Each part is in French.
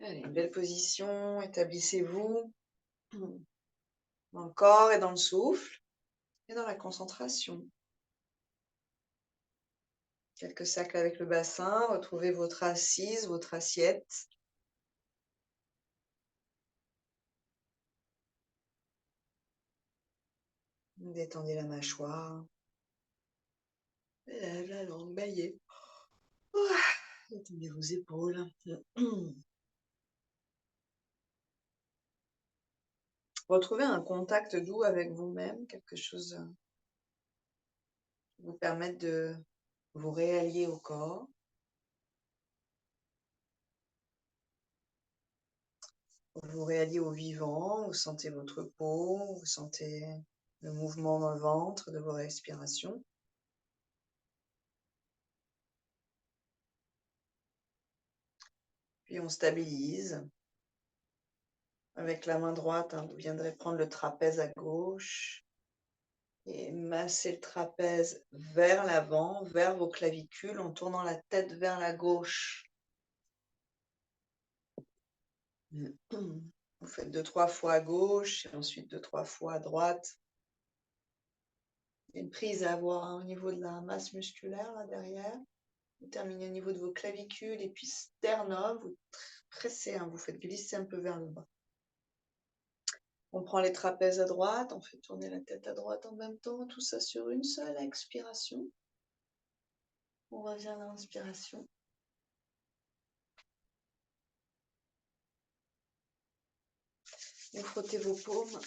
Allez, une belle position, établissez-vous dans le corps et dans le souffle et dans la concentration. Quelques cercles avec le bassin, retrouvez votre assise, votre assiette. Détendez la mâchoire. Lève la langue, baillez. Détendez vos épaules. Retrouvez un contact doux avec vous-même, quelque chose qui vous permette de vous réallier au corps. Vous réalliez au vivant, vous sentez votre peau, vous sentez le mouvement dans le ventre de vos respirations. Puis on stabilise. Avec la main droite, vous viendrez prendre le trapèze à gauche et masser le trapèze vers l'avant, vers vos clavicules, en tournant la tête vers la gauche. Vous faites 2-3 fois à gauche et ensuite 2-3 fois à droite. Une prise à avoir au niveau de la masse musculaire là derrière. Vous terminez au niveau de vos clavicules et puis sternum, vous pressez, vous faites glisser un peu vers le bas. On prend les trapèzes à droite, on fait tourner la tête à droite en même temps, tout ça sur une seule expiration. On revient à l'inspiration. Vous frottez vos paumes.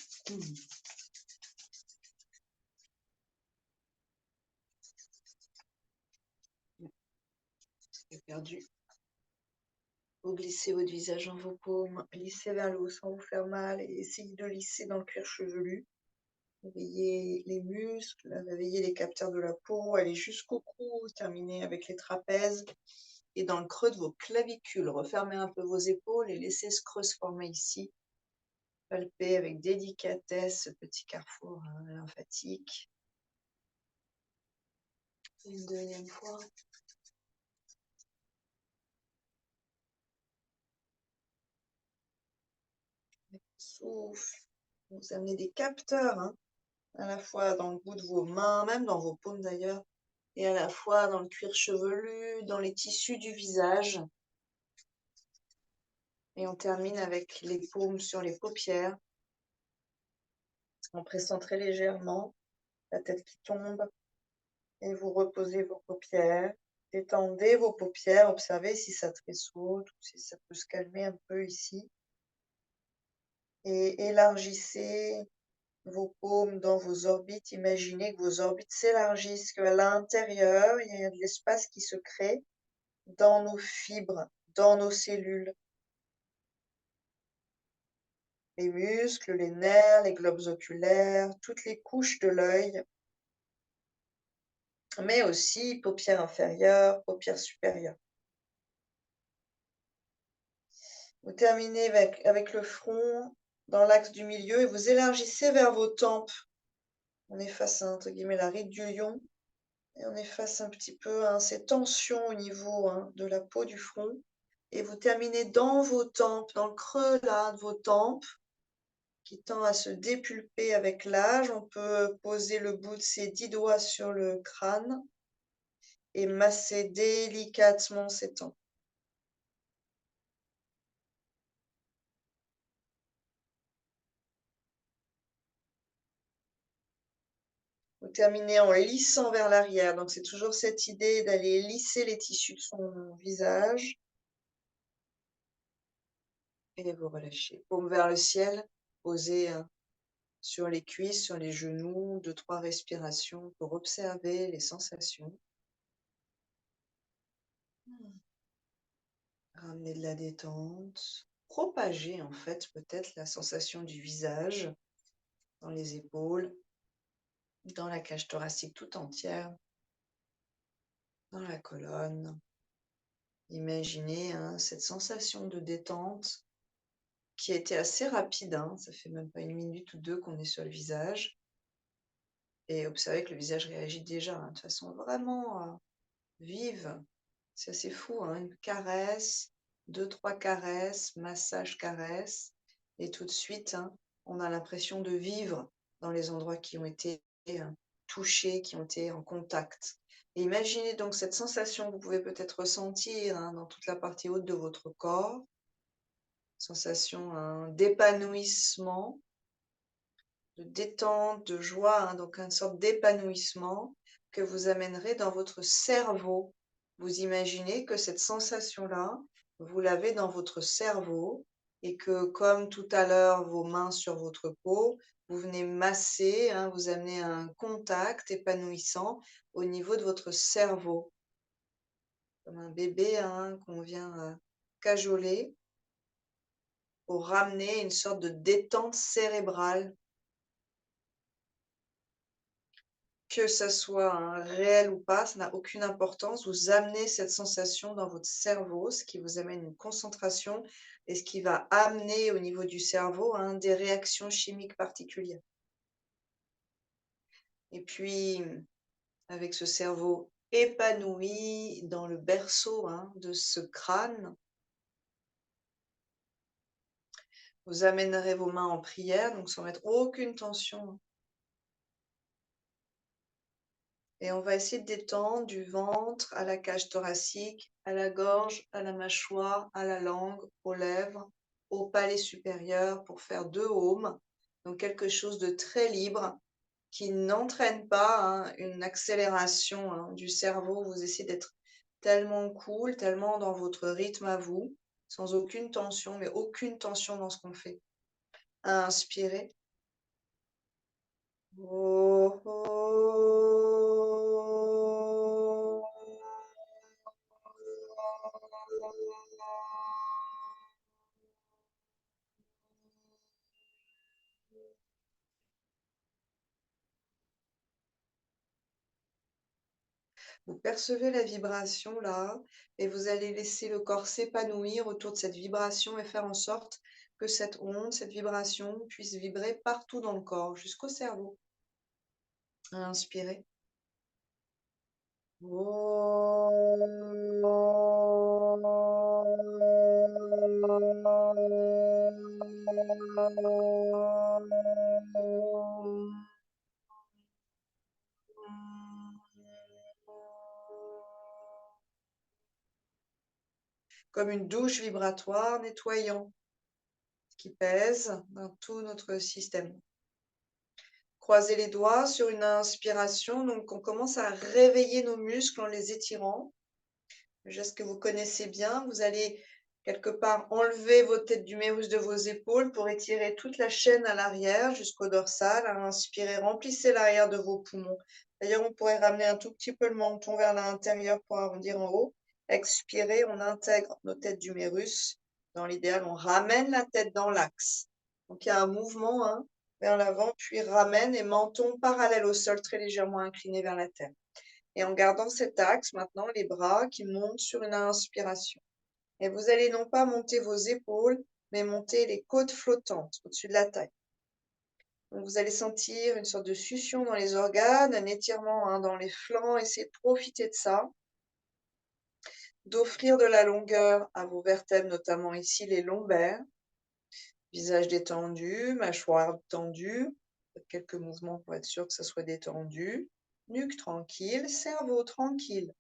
C'est perdu. Vous glissez votre visage dans vos paumes, lissez vers le haut sans vous faire mal et essayez de lisser dans le cuir chevelu. Réveillez les muscles, réveillez les capteurs de la peau, allez jusqu'au cou, terminez avec les trapèzes et dans le creux de vos clavicules. Refermez un peu vos épaules et laissez ce creux se former ici. Palpez avec délicatesse ce petit carrefour lymphatique. Une deuxième fois. Souffle. Vous amenez des capteurs, à la fois dans le bout de vos mains, même dans vos paumes d'ailleurs, et à la fois dans le cuir chevelu, dans les tissus du visage. Et on termine avec les paumes sur les paupières. On pressent très légèrement, la tête qui tombe, et vous reposez vos paupières. Détendez vos paupières, observez si ça tressaute ou si ça peut se calmer un peu ici. Et élargissez vos paumes dans vos orbites. Imaginez que vos orbites s'élargissent, qu'à l'intérieur, il y a de l'espace qui se crée dans nos fibres, dans nos cellules. Les muscles, les nerfs, les globes oculaires, toutes les couches de l'œil, mais aussi paupières inférieures, paupières supérieures. Vous terminez avec le front dans l'axe du milieu et vous élargissez vers vos tempes. On efface, entre guillemets, la ride du lion et on efface un petit peu ces tensions au niveau de la peau du front. Et vous terminez dans vos tempes, dans le creux là de vos tempes, qui tend à se dépulper avec l'âge. On peut poser le bout de ses 10 doigts sur le crâne et masser délicatement ses tempes. Vous terminez en lissant vers l'arrière. Donc, c'est toujours cette idée d'aller lisser les tissus de son visage. Et vous relâchez. Paume vers le ciel, posez sur les cuisses, sur les genoux, 2-3 respirations pour observer les sensations. Ramener de la détente. Propager en fait peut-être la sensation du visage dans les épaules, dans la cage thoracique tout entière, dans la colonne. Imaginez cette sensation de détente qui a été assez rapide, ça fait même pas 1 minute ou 2 qu'on est sur le visage. Et observez que le visage réagit déjà de façon vraiment vive. C'est assez fou, une caresse, 2-3 caresses, massage, caresses. Et tout de suite, hein, on a l'impression de vivre dans les endroits qui ont été touchés, qui ont été en contact. Et imaginez donc cette sensation que vous pouvez peut-être ressentir hein, dans toute la partie haute de votre corps. Sensation hein, d'épanouissement, de détente, de joie, hein, donc une sorte d'épanouissement que vous amènerez dans votre cerveau. Vous imaginez que cette sensation-là, vous l'avez dans votre cerveau et que comme tout à l'heure, vos mains sur votre peau, vous venez masser, hein, vous amenez un contact épanouissant au niveau de votre cerveau. Comme un bébé hein, qu'on vient cajoler pour ramener une sorte de détente cérébrale. Que ça soit un réel ou pas, ça n'a aucune importance. Vous amenez cette sensation dans votre cerveau, ce qui vous amène une concentration et ce qui va amener au niveau du cerveau hein, des réactions chimiques particulières. Et puis, avec ce cerveau épanoui dans le berceau hein, de ce crâne, vous amènerez vos mains en prière, donc sans mettre aucune tension. Et on va essayer de détendre du ventre à la cage thoracique, à la gorge, à la mâchoire, à la langue, aux lèvres, au palais supérieur pour faire 2 aumes. Donc quelque chose de très libre qui n'entraîne pas hein, une accélération hein, du cerveau. Vous essayez d'être tellement cool, tellement dans votre rythme à vous, sans aucune tension, mais aucune tension dans ce qu'on fait. Inspirez. Oh, oh. Vous percevez la vibration là et vous allez laisser le corps s'épanouir autour de cette vibration et faire en sorte que cette onde, cette vibration puisse vibrer partout dans le corps, jusqu'au cerveau. Inspirez. Comme une douche vibratoire nettoyant qui pèse dans tout notre système. Croisez les doigts sur une inspiration, donc on commence à réveiller nos muscles en les étirant. Le geste que vous connaissez bien, vous allez quelque part enlever vos têtes d'humérus de vos épaules pour étirer toute la chaîne à l'arrière jusqu'au dorsal. Inspirez, remplissez l'arrière de vos poumons. D'ailleurs, on pourrait ramener un tout petit peu le menton vers l'intérieur pour arrondir en haut. Expirez, on intègre nos têtes d'humérus. Dans l'idéal, on ramène la tête dans l'axe. Donc, il y a un mouvement hein, vers l'avant, puis ramène et menton parallèle au sol, très légèrement incliné vers la terre. Et en gardant cet axe, maintenant, les bras qui montent sur une inspiration. Et vous allez non pas monter vos épaules, mais monter les côtes flottantes au-dessus de la taille. Donc, vous allez sentir une sorte de succion dans les organes, un étirement hein, dans les flancs. Essayez de profiter de ça, d'offrir de la longueur à vos vertèbres, notamment ici les lombaires. Visage détendu, mâchoire tendue. Faites quelques mouvements pour être sûr que ça soit détendu. Nuque tranquille, cerveau tranquille.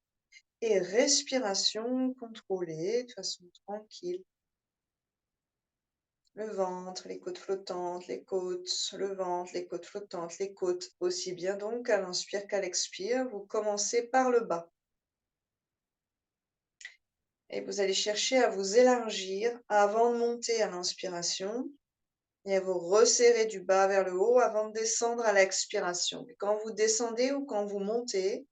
Et respiration contrôlée de façon tranquille. Le ventre, les côtes flottantes, les côtes, le ventre, les côtes flottantes, les côtes. Aussi bien donc à l'inspire qu'à l'expire, vous commencez par le bas. Et vous allez chercher à vous élargir avant de monter à l'inspiration et à vous resserrer du bas vers le haut avant de descendre à l'expiration. Et quand vous descendez ou quand vous montez,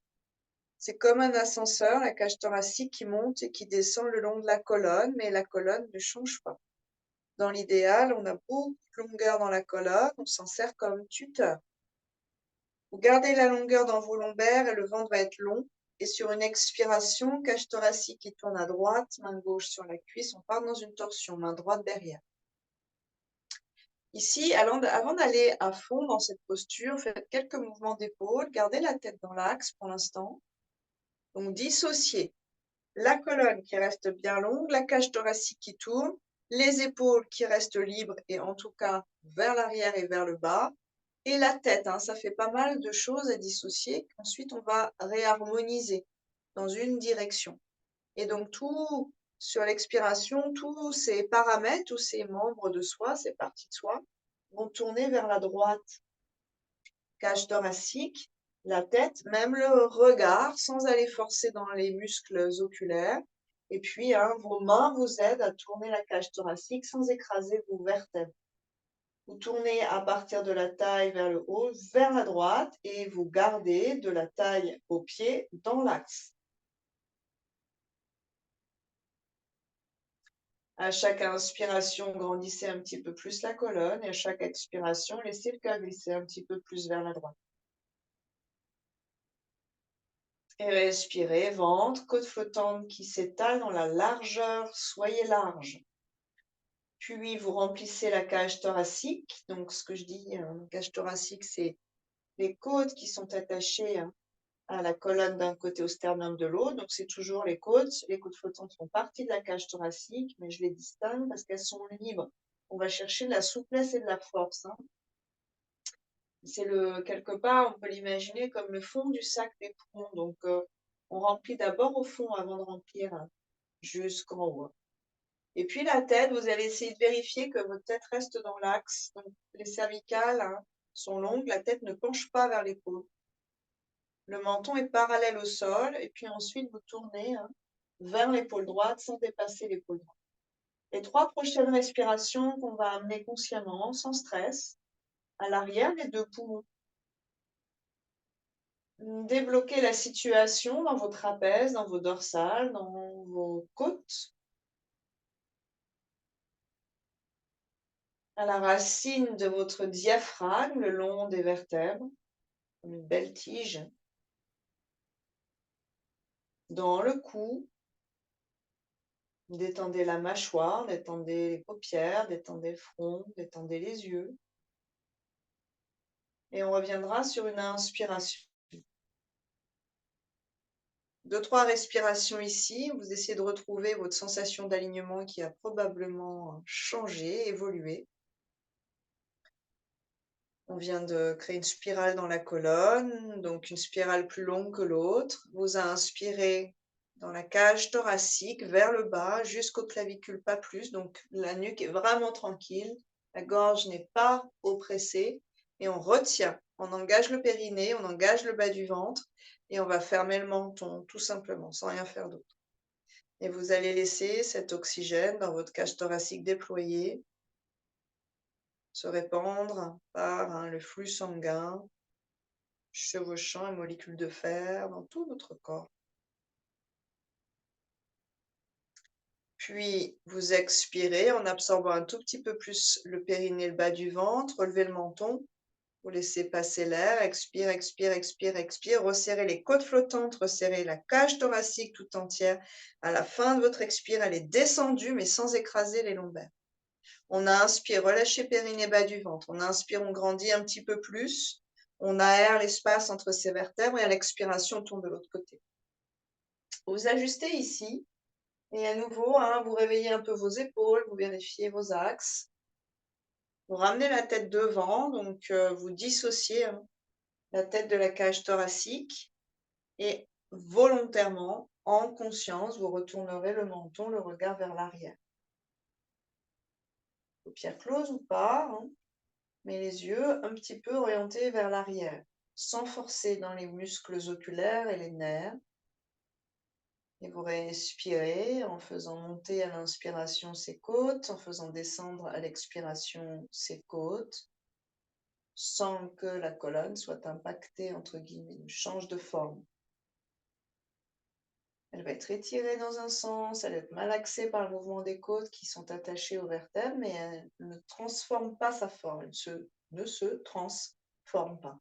c'est comme un ascenseur, la cage thoracique qui monte et qui descend le long de la colonne, mais la colonne ne change pas. Dans l'idéal, on a beaucoup de longueur dans la colonne, on s'en sert comme tuteur. Vous gardez la longueur dans vos lombaires et le ventre va être long. Et sur une expiration, cage thoracique qui tourne à droite, main gauche sur la cuisse, on part dans une torsion, main droite derrière. Ici, avant d'aller à fond dans cette posture, faites quelques mouvements d'épaule, gardez la tête dans l'axe pour l'instant. Donc, dissociez La colonne qui reste bien longue, la cage thoracique qui tourne, les épaules qui restent libres et en tout cas vers l'arrière et vers le bas, et la tête, hein, ça fait pas mal de choses à dissocier qu'ensuite on va réharmoniser dans une direction. Et donc tout sur l'expiration, tous ces paramètres, tous ces membres de soi, ces parties de soi, vont tourner vers la droite. Cage thoracique, la tête, même le regard, sans aller forcer dans les muscles oculaires. Et puis, hein, vos mains vous aident à tourner la cage thoracique sans écraser vos vertèbres. Vous tournez à partir de la taille vers le haut, vers la droite, et vous gardez de la taille aux pieds dans l'axe. À chaque inspiration, grandissez un petit peu plus la colonne, et à chaque expiration, laissez le cœur glisser un petit peu plus vers la droite. Et respirez, ventre, côte flottante qui s'étale dans la largeur, soyez large. Puis vous remplissez la cage thoracique. Donc ce que je dis, cage thoracique, c'est les côtes qui sont attachées à la colonne d'un côté, au sternum de l'autre. Donc c'est toujours les côtes. Les côtes flottantes font partie de la cage thoracique, mais je les distingue parce qu'elles sont libres. On va chercher de la souplesse et de la force. C'est quelque part, on peut l'imaginer comme le fond du sac des poumons. Donc on remplit d'abord au fond avant de remplir jusqu'en haut. Et puis la tête, vous allez essayer de vérifier que votre tête reste dans l'axe. Donc les cervicales sont longues, la tête ne penche pas vers l'épaule. Le menton est parallèle au sol et puis ensuite vous tournez vers l'épaule droite sans dépasser l'épaule droite. Les 3 prochaines respirations qu'on va amener consciemment, sans stress, à l'arrière des 2 poumons. Débloquez la situation dans vos trapèzes, dans vos dorsales, dans vos côtes. À la racine de votre diaphragme, le long des vertèbres, comme une belle tige. Dans le cou, détendez la mâchoire, détendez les paupières, détendez le front, détendez les yeux. Et on reviendra sur une inspiration. 2-3 respirations ici. Vous essayez de retrouver votre sensation d'alignement qui a probablement changé, évolué. On vient de créer une spirale dans la colonne, donc une spirale plus longue que l'autre. Vous inspirez dans la cage thoracique vers le bas jusqu'aux clavicules, pas plus. Donc la nuque est vraiment tranquille, la gorge n'est pas oppressée et on retient. On engage le périnée, on engage le bas du ventre et on va fermer le menton tout simplement, sans rien faire d'autre. Et vous allez laisser cet oxygène dans votre cage thoracique déployée se répandre par le flux sanguin, chevauchant les molécules de fer dans tout votre corps. Puis, vous expirez en absorbant un tout petit peu plus le périnée, le bas du ventre, relevez le menton, vous laissez passer l'air, expire, expire, expire, expire, resserrez les côtes flottantes, resserrez la cage thoracique tout entière. À la fin de votre expire, elle est descendue, mais sans écraser les lombaires. On inspire, relâchez périnée, bas du ventre. On inspire, on grandit un petit peu plus. On aère l'espace entre ces vertèbres et à l'expiration, on tourne de l'autre côté. Vous ajustez ici et à nouveau, vous réveillez un peu vos épaules, vous vérifiez vos axes. Vous ramenez la tête devant, donc vous dissociez la tête de la cage thoracique et volontairement, en conscience, vous retournerez le menton, le regard vers l'arrière. Paupières closes ou pas, mais les yeux un petit peu orientés vers l'arrière, sans forcer dans les muscles oculaires et les nerfs. Et vous respirez en faisant monter à l'inspiration ses côtes, en faisant descendre à l'expiration ses côtes, sans que la colonne soit impactée, entre guillemets, change de forme. Elle va être étirée dans un sens, elle va être malaxée par le mouvement des côtes qui sont attachées aux vertèbres, mais elle ne transforme pas sa forme, elle ne se transforme pas.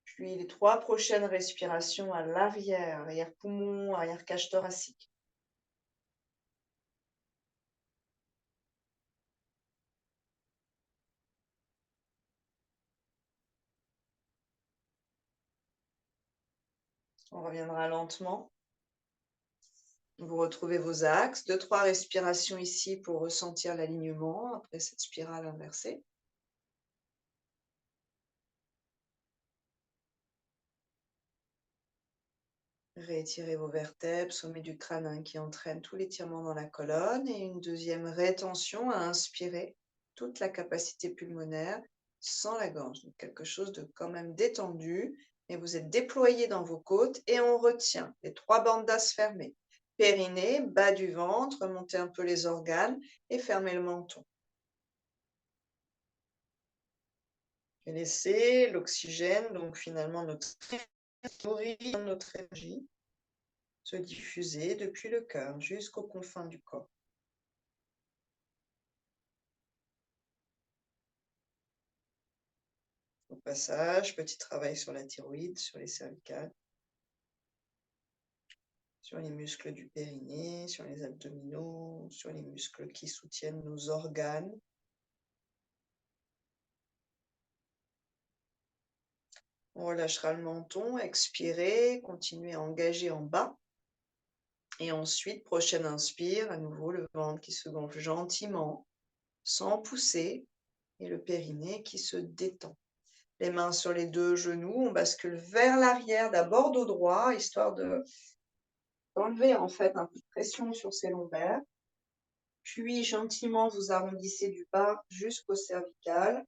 Puis les 3 prochaines respirations à l'arrière, arrière-poumon, arrière-cage thoracique. On reviendra lentement. Vous retrouvez vos axes. 2-3 respirations ici pour ressentir l'alignement après cette spirale inversée. Réétirez vos vertèbres, sommet du crâne hein, qui entraîne tout l'étirement dans la colonne. Et une deuxième rétention à inspirer toute la capacité pulmonaire sans la gorge. Donc quelque chose de quand même détendu. Et vous êtes déployé dans vos côtes et on retient les 3 bandes d'as fermées. Périnée, bas du ventre, remontez un peu les organes et fermez le menton. Et laissez l'oxygène, donc finalement notre énergie, se diffuser depuis le cœur jusqu'aux confins du corps. Au passage, petit travail sur la thyroïde, sur les cervicales, sur les muscles du périnée, sur les abdominaux, sur les muscles qui soutiennent nos organes. On relâchera le menton, expirez, continuez à engager en bas. Et ensuite, prochaine inspire, à nouveau le ventre qui se gonfle gentiment, sans pousser, et le périnée qui se détend. Les mains sur les 2 genoux, on bascule vers l'arrière, d'abord dos droit, histoire d'enlever en fait un peu de pression sur ces lombaires. Puis gentiment, vous arrondissez du bas jusqu'au cervical.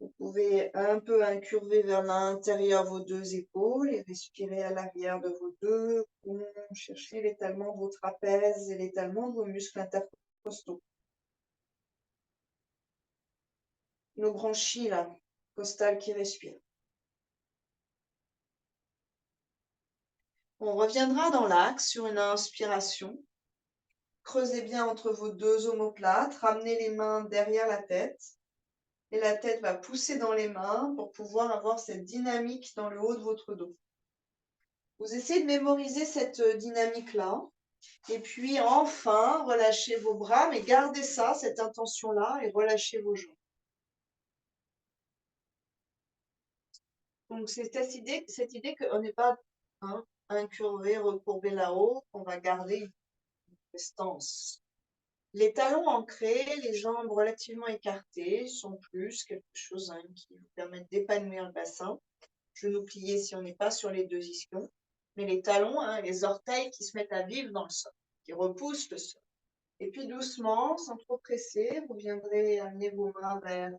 Vous pouvez un peu incurver vers l'intérieur vos 2 épaules et respirer à l'arrière de vos 2 poumons. Cherchez l'étalement de vos trapèzes et l'étalement de vos muscles intercostaux. Nos branchies là, costales qui respirent. On reviendra dans l'axe sur une inspiration. Creusez bien entre vos 2 omoplates, ramenez les mains derrière la tête. Et la tête va pousser dans les mains pour pouvoir avoir cette dynamique dans le haut de votre dos. Vous essayez de mémoriser cette dynamique-là. Et puis enfin, relâchez vos bras, mais gardez ça, cette intention-là, et relâchez vos jambes. Donc c'est cette idée qu'on n'est pas incurvé, recourbé là-haut, qu'on va garder une stance. Les talons ancrés, les jambes relativement écartées sont plus quelque chose qui vous permet d'épanouir le bassin. Genoux pliés si on n'est pas sur les 2 ischions. Mais les talons, les orteils qui se mettent à vivre dans le sol, qui repoussent le sol. Et puis doucement, sans trop presser, vous viendrez amener vos mains vers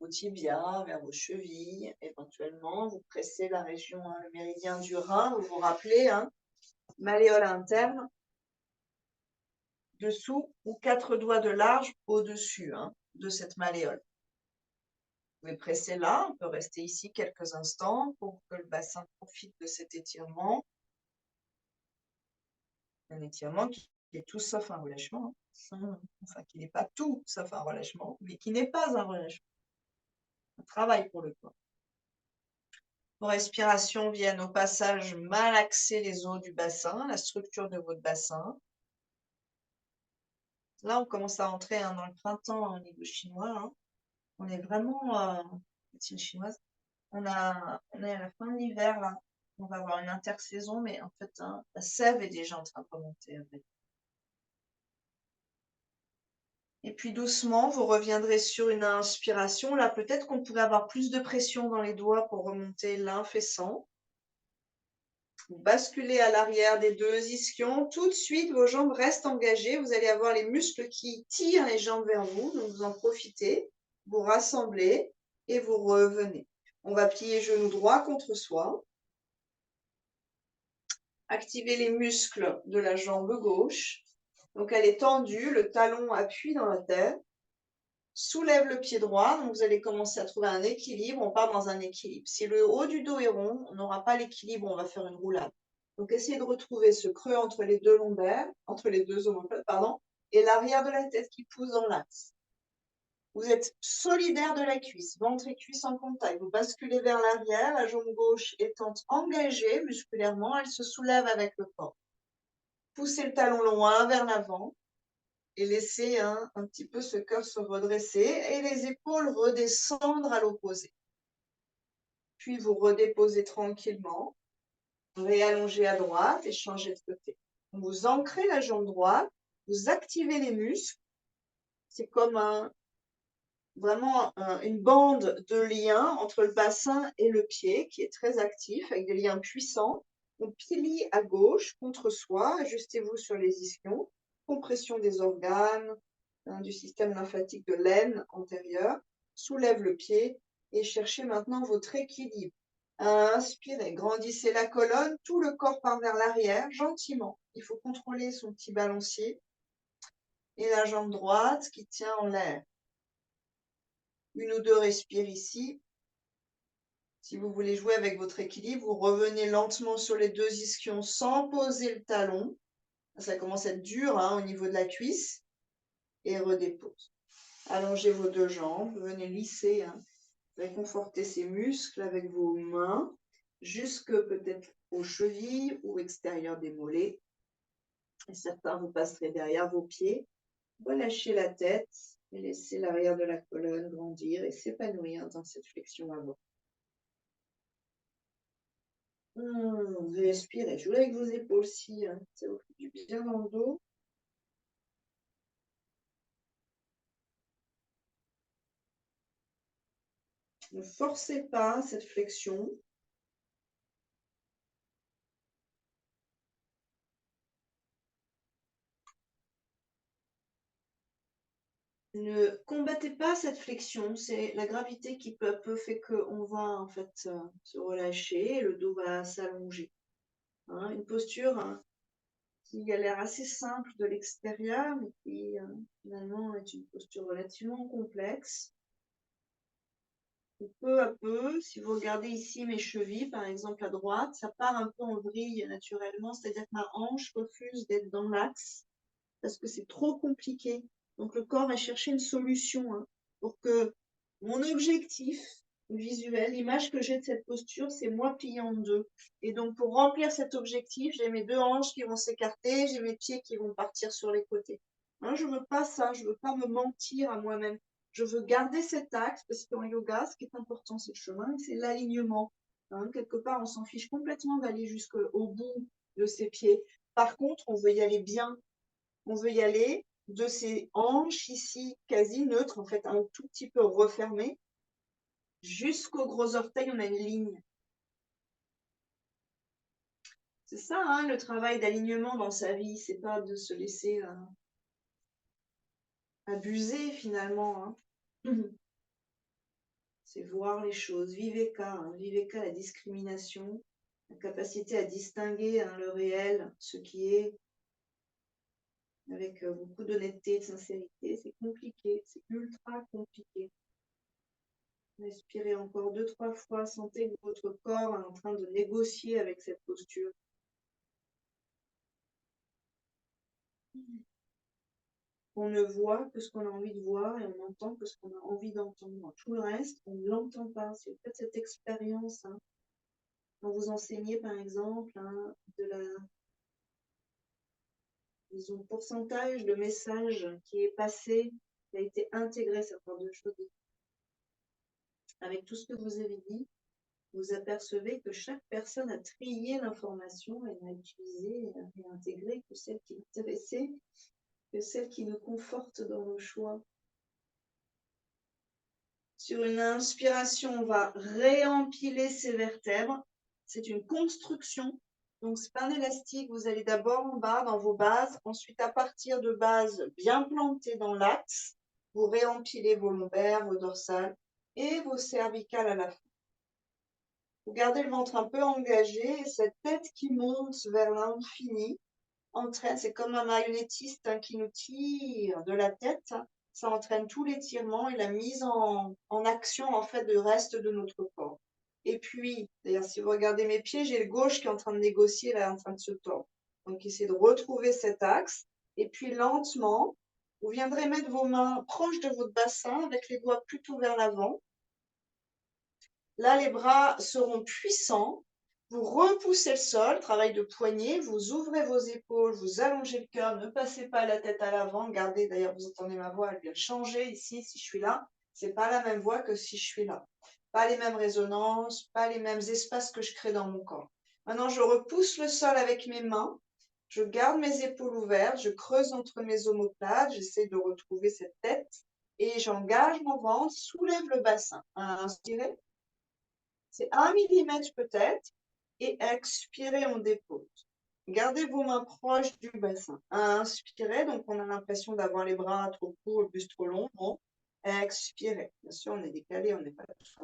vos tibias, vers vos chevilles. Éventuellement, vous pressez la région, le méridien du rein. Vous vous rappelez, malléole interne, dessous ou 4 doigts de large au-dessus de cette malléole. Vous pouvez presser là, on peut rester ici quelques instants pour que le bassin profite de cet étirement. Un étirement qui est tout sauf un relâchement. Enfin, qui n'est pas tout sauf un relâchement, mais qui n'est pas un relâchement. Un travail pour le corps. Vos respirations viennent au passage malaxer les os du bassin, la structure de votre bassin. Là, on commence à entrer dans le printemps au niveau chinois. On est vraiment, médecine chinoise, on est à la fin de l'hiver là. On va avoir une intersaison, mais en fait, la sève est déjà en train de remonter. Et puis doucement, vous reviendrez sur une inspiration. Là, peut-être qu'on pourrait avoir plus de pression dans les doigts pour remonter l'infessant. Vous basculez à l'arrière des 2 ischions. Tout de suite, vos jambes restent engagées. Vous allez avoir les muscles qui tirent les jambes vers vous. Donc, vous en profitez. Vous rassemblez et vous revenez. On va plier genou droit contre soi. Activez les muscles de la jambe gauche. Donc, elle est tendue. Le talon appuie dans la terre. Soulève le pied droit, donc vous allez commencer à trouver un équilibre, on part dans un équilibre. Si le haut du dos est rond, on n'aura pas l'équilibre, on va faire une roulade. Donc essayez de retrouver ce creux entre les 2 lombaires, entre les 2 omoplates, et l'arrière de la tête qui pousse dans l'axe. Vous êtes solidaire de la cuisse, ventre et cuisse en contact. Vous basculez vers l'arrière, la jambe gauche étant engagée musculairement, elle se soulève avec le corps. Poussez le talon loin vers l'avant. Et laissez un petit peu ce cœur se redresser et les épaules redescendre à l'opposé. Puis vous redéposez tranquillement, réallongez à droite et changez de côté. Vous ancrez la jambe droite, vous activez les muscles. C'est comme vraiment une bande de lien entre le bassin et le pied qui est très actif avec des liens puissants. On plie à gauche contre soi, ajustez-vous sur les ischions, compression des organes, du système lymphatique de l'aine antérieure, soulève le pied et cherchez maintenant votre équilibre. Inspirez, grandissez la colonne, tout le corps part vers l'arrière, gentiment. Il faut contrôler son petit balancier et la jambe droite qui tient en l'air. Une ou deux respires ici. Si vous voulez jouer avec votre équilibre, vous revenez lentement sur les deux ischions sans poser le talon. Ça commence à être dur au niveau de la cuisse. Et redépose. Allongez vos deux jambes, venez lisser, réconforter ces muscles avec vos mains, jusque peut-être aux chevilles ou extérieur des mollets. Et certains vous passerez derrière vos pieds. Relâchez la tête et laissez l'arrière de la colonne grandir et s'épanouir dans cette flexion avant. Respirez, jouez avec vos épaules si ça vous fait du bien dans le dos. Ne forcez pas cette flexion. Ne combattez pas cette flexion, c'est la gravité qui peu à peu fait qu'on va en fait se relâcher et le dos va s'allonger. Une posture qui a l'air assez simple de l'extérieur, mais qui finalement est une posture relativement complexe. Et peu à peu, si vous regardez ici mes chevilles, par exemple à droite, ça part un peu en vrille naturellement, c'est-à-dire que ma hanche refuse d'être dans l'axe parce que c'est trop compliqué. Donc le corps va chercher une solution pour que mon objectif visuel, l'image que j'ai de cette posture, c'est moi plié en deux. Et donc pour remplir cet objectif, j'ai mes deux hanches qui vont s'écarter, j'ai mes pieds qui vont partir sur les côtés. Je veux pas ça, je veux pas me mentir à moi-même. Je veux garder cet axe parce qu'en yoga, ce qui est important, c'est le chemin, c'est l'alignement. Quelque part, on s'en fiche complètement d'aller jusqu'au bout de ses pieds. Par contre, on veut y aller bien. On veut y aller de ces hanches ici quasi neutres, en fait un tout petit peu refermées, jusqu'au gros orteil, on a une ligne. C'est ça, le travail d'alignement dans sa vie, c'est pas de se laisser abuser finalement. C'est voir les choses, viveka, la discrimination, la capacité à distinguer le réel, ce qui est, avec beaucoup d'honnêteté et de sincérité. C'est compliqué, c'est ultra compliqué. Respirez encore 2-3 fois, sentez que votre corps est en train de négocier avec cette posture. On ne voit que ce qu'on a envie de voir et on entend que ce qu'on a envie d'entendre. Tout le reste, on ne l'entend pas. Si vous faites cette expérience, quand vous enseignez par exemple de la disons, pourcentage de message qui est passé, qui a été intégré, ça part de choses. Avec tout ce que vous avez dit, vous apercevez que chaque personne a trié l'information et n'a utilisé et intégré que celle qui l'intéressait, que celle qui nous conforte dans nos choix. Sur une inspiration, on va réempiler ses vertèbres. C'est une construction. Donc, c'est pas un élastique. Vous allez d'abord en bas dans vos bases. Ensuite, à partir de bases bien plantées dans l'axe, vous réempilez vos lombaires, vos dorsales et vos cervicales à la fin. Vous gardez le ventre un peu engagé et cette tête qui monte vers l'infini entraîne, c'est comme un marionnettiste qui nous tire de la tête, ça entraîne tout l'étirement et la mise en action en fait du reste de notre corps. Et puis, d'ailleurs, si vous regardez mes pieds, j'ai le gauche qui est en train de négocier, là, en train de se tordre. Donc, essayez de retrouver cet axe. Et puis, lentement, vous viendrez mettre vos mains proches de votre bassin avec les doigts plutôt vers l'avant. Là, les bras seront puissants. Vous repoussez le sol, travail de poignet, vous ouvrez vos épaules, vous allongez le cœur, ne passez pas la tête à l'avant, gardez, d'ailleurs vous entendez ma voix, elle vient changer ici si je suis là. C'est pas la même voix que si je suis là. Pas les mêmes résonances, pas les mêmes espaces que je crée dans mon corps. Maintenant, je repousse le sol avec mes mains. Je garde mes épaules ouvertes, je creuse entre mes omoplates, j'essaie de retrouver cette tête et j'engage mon ventre, soulève le bassin. Inspirez, c'est 1 millimètre peut-être, et expirez, on dépose. Gardez vos mains proches du bassin. Inspirez, donc on a l'impression d'avoir les bras trop courts, le buste trop long. Bon. Expirez. Bien sûr, on est décalé, on n'est pas tous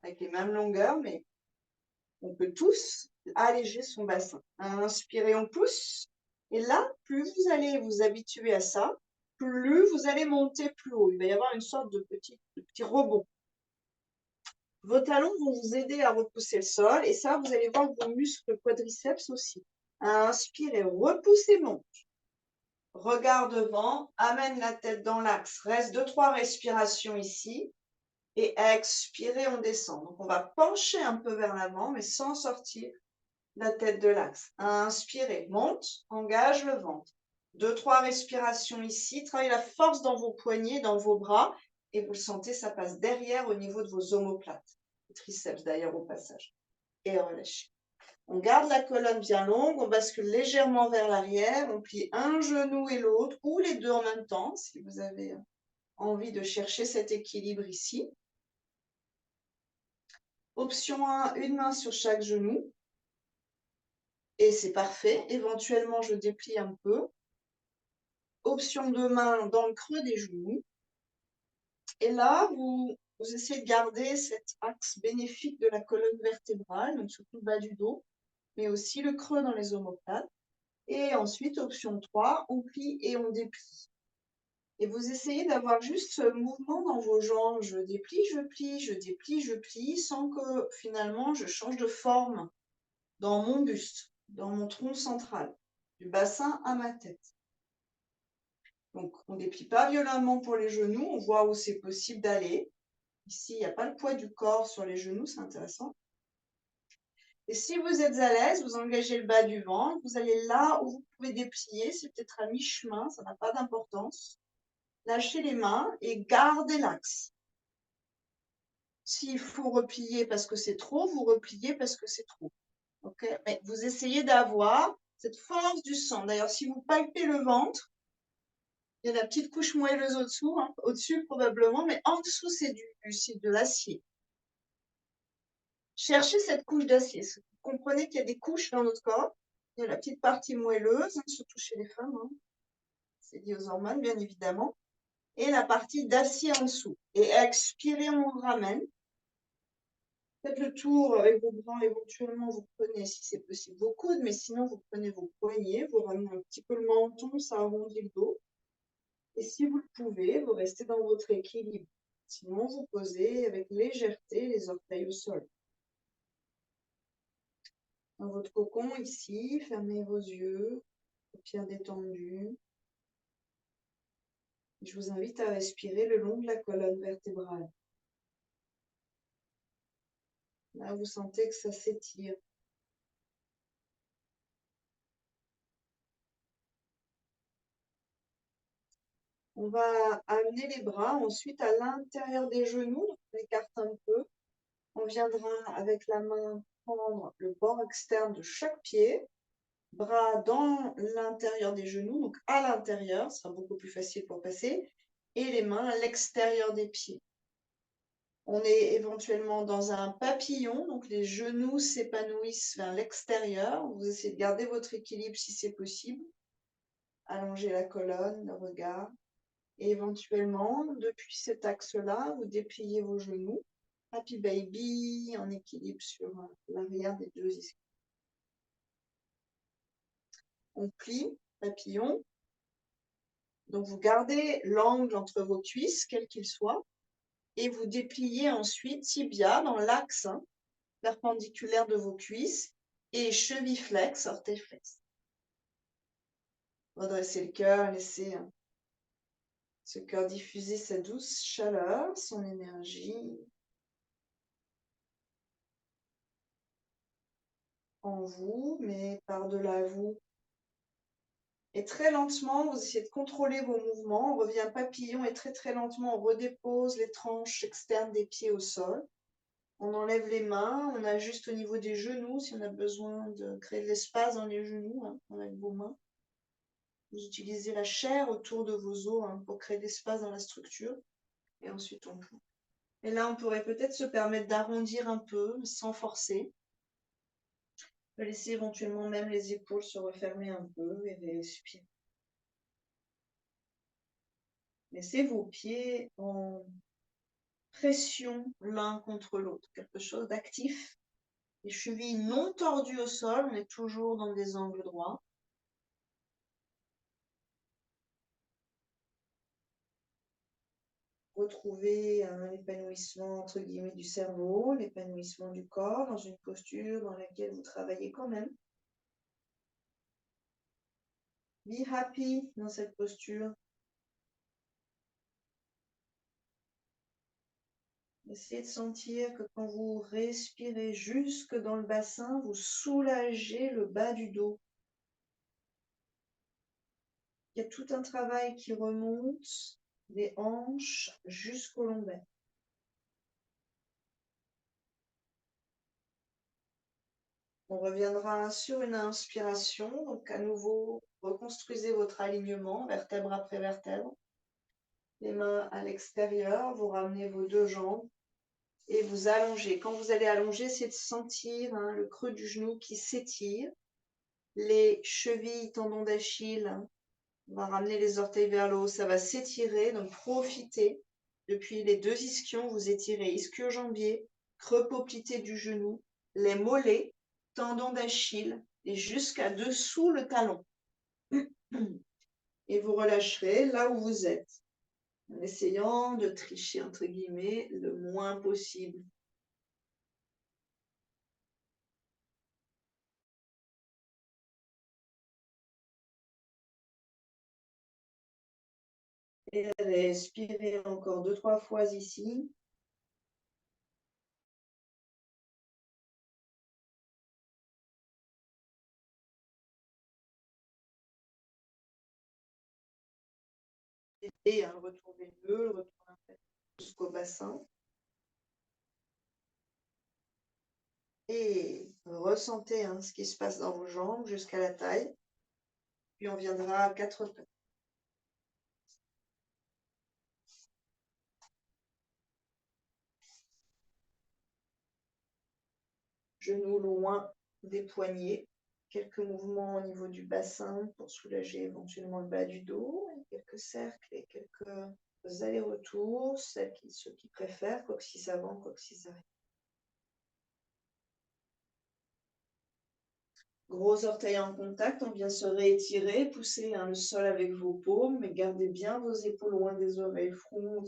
avec les mêmes longueurs, mais on peut tous alléger son bassin. Inspirez, on pousse. Et là, plus vous allez vous habituer à ça, plus vous allez monter plus haut. Il va y avoir une sorte de petit rebond. Vos talons vont vous aider à repousser le sol et ça, vous allez voir vos muscles quadriceps aussi. Inspirez, repoussez, monte. Regard devant, amène la tête dans l'axe. Reste 2-3 respirations ici. Et expirez, on descend. Donc, on va pencher un peu vers l'avant, mais sans sortir la tête de l'axe. Inspirez, monte, engage le ventre. 2-3 respirations ici. Travaillez la force dans vos poignets, dans vos bras. Et vous le sentez, ça passe derrière au niveau de vos omoplates. Triceps d'ailleurs au passage. Et relâchez. On garde la colonne bien longue, on bascule légèrement vers l'arrière, on plie un genou et l'autre, ou les deux en même temps, si vous avez envie de chercher cet équilibre ici. Option 1, une main sur chaque genou. Et c'est parfait. Éventuellement, je déplie un peu. Option 2 mains dans le creux des genoux. Et là, vous essayez de garder cet axe bénéfique de la colonne vertébrale, donc surtout le bas du dos, mais aussi le creux dans les omoplates. Et ensuite, option 3, on plie et on déplie. Et vous essayez d'avoir juste ce mouvement dans vos jambes. Je déplie, je plie, je déplie, je plie, sans que finalement je change de forme dans mon buste, dans mon tronc central, du bassin à ma tête. Donc, on ne déplie pas violemment pour les genoux. On voit où c'est possible d'aller. Ici, il n'y a pas le poids du corps sur les genoux, c'est intéressant. Et si vous êtes à l'aise, vous engagez le bas du ventre. Vous allez là où vous pouvez déplier. C'est peut-être à mi-chemin, ça n'a pas d'importance. Lâchez les mains et gardez l'axe. S'il faut replier parce que c'est trop, vous repliez parce que c'est trop. Okay, mais vous essayez d'avoir cette force du sang. D'ailleurs, si vous palpez le ventre, il y a la petite couche moelleuse au-dessous, hein, au-dessus probablement, mais en dessous, c'est de l'acier. Cherchez cette couche d'acier. Vous comprenez qu'il y a des couches dans notre corps. Il y a la petite partie moelleuse, surtout chez les femmes. Hein. C'est lié aux hormones, bien évidemment. Et la partie d'acier en dessous. Et expirez, on ramène. Faites le tour avec vos bras, éventuellement vous prenez, si c'est possible, vos coudes, mais sinon vous prenez vos poignets, vous ramenez un petit peu le menton, ça arrondit le dos. Et si vous le pouvez, vous restez dans votre équilibre. Sinon, vous posez avec légèreté les orteils au sol. Dans votre cocon ici, fermez vos yeux, paupières détendues. Je vous invite à respirer le long de la colonne vertébrale. Là, vous sentez que ça s'étire. On va amener les bras ensuite à l'intérieur des genoux, donc on écarte un peu. On viendra avec la main prendre le bord externe de chaque pied, bras dans l'intérieur des genoux, donc à l'intérieur, ce sera beaucoup plus facile pour passer, et les mains à l'extérieur des pieds. On est éventuellement dans un papillon, donc les genoux s'épanouissent vers l'extérieur. Vous essayez de garder votre équilibre si c'est possible. Allongez la colonne, le regard. Et éventuellement, depuis cet axe-là, vous dépliez vos genoux. Happy Baby, en équilibre sur l'arrière des deux ischios. On plie, papillon. Donc, vous gardez l'angle entre vos cuisses, quel qu'il soit, et vous dépliez ensuite tibia dans l'axe perpendiculaire de vos cuisses et cheville flex, orteil flex. Redressez le cœur, laissez ce cœur diffuser sa douce chaleur, son énergie en vous, mais par-delà vous Et très lentement, vous essayez de contrôler vos mouvements. On revient papillon et très très lentement, on redépose les tranches externes des pieds au sol. On enlève les mains, on ajuste au niveau des genoux si on a besoin de créer de l'espace dans les genoux avec vos mains. Vous utilisez la chair autour de vos os pour créer de l'espace dans la structure. Et ensuite, on plie. Et là, on pourrait peut-être se permettre d'arrondir un peu sans forcer. Laisser éventuellement même les épaules se refermer un peu et respirer. Laissez vos pieds en pression l'un contre l'autre, quelque chose d'actif. Les chevilles non tordues au sol, on est toujours dans des angles droits. Retrouvez un épanouissement entre guillemets du cerveau, l'épanouissement du corps dans une posture dans laquelle vous travaillez quand même. Be happy dans cette posture. Essayez de sentir que quand vous respirez jusque dans le bassin, vous soulagez le bas du dos. Il y a tout un travail qui remonte des hanches jusqu'au lombaire. On reviendra sur une inspiration. Donc à nouveau, reconstruisez votre alignement, vertèbre après vertèbre. Les mains à l'extérieur, vous ramenez vos deux jambes et vous allongez. Quand vous allez allonger, c'est de sentir le creux du genou qui s'étire. Les chevilles, tendons d'Achille, on va ramener les orteils vers le haut, ça va s'étirer. Donc profitez. Depuis les deux ischions, vous étirez ischio-jambier, creux poplité du genou, les mollets, tendons d'Achille et jusqu'à dessous le talon. Et vous relâcherez là où vous êtes, en essayant de tricher entre guillemets le moins possible. Et respirez encore 2-3 fois ici. Et retournez le retournez jusqu'au bassin. Et ressentez ce qui se passe dans vos jambes jusqu'à la taille. Puis on viendra à 4 pattes. Genoux loin des poignets. Quelques mouvements au niveau du bassin pour soulager éventuellement le bas du dos. Quelques cercles et quelques allers-retours. Ceux qui préfèrent, coccyx avant, coccyx arrière. Gros orteils en contact, on vient se réétirer, pousser le sol avec vos paumes, mais gardez bien vos épaules loin des oreilles, front.